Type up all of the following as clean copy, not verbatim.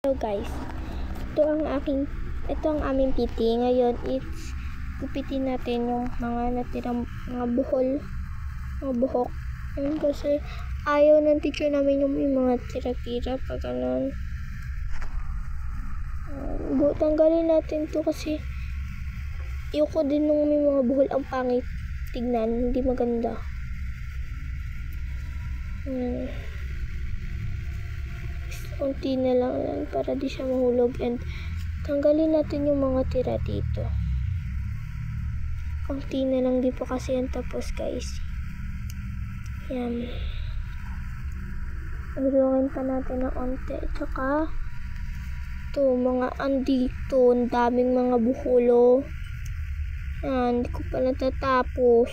Hello guys, ito ang aming PT. Ngayon gupitin natin yung mga natirang mga buhok. Ayun, kasi ayaw ng teacher namin yung mga tira-tira pag ganun. Tanggalin natin to kasi ayoko din nung may mga buhol ang pangit tignan, hindi maganda. Kunti na lang para di siya mahulog, and tanggalin natin yung mga tira dito. Kunti na lang, di po kasi yan tapos guys. Yan, ilungin pa natin ng onte. Tsaka ito, mga andito, ang daming mga buholo. Yan, hindi ko pa natatapos.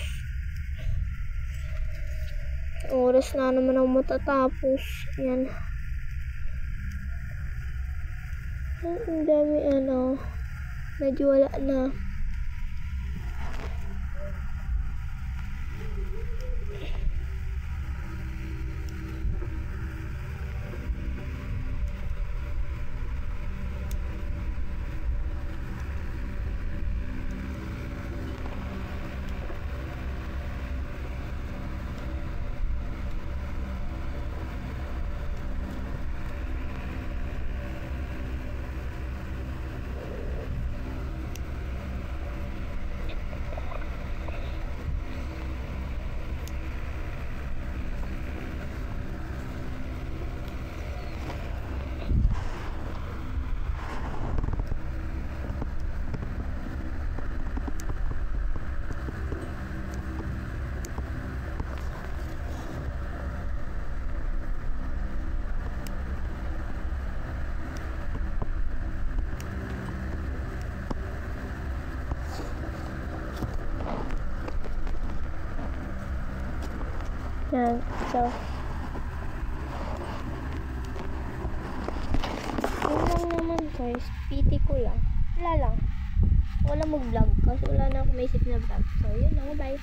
Oras na naman ako matatapos. Yan. Ang dami, medyo wala na. Yan, so yun lang naman guys, PT ko lang. Wala lang, wala mag-vlog kasi wala na akong maisip na vlog. So yun lang, bye.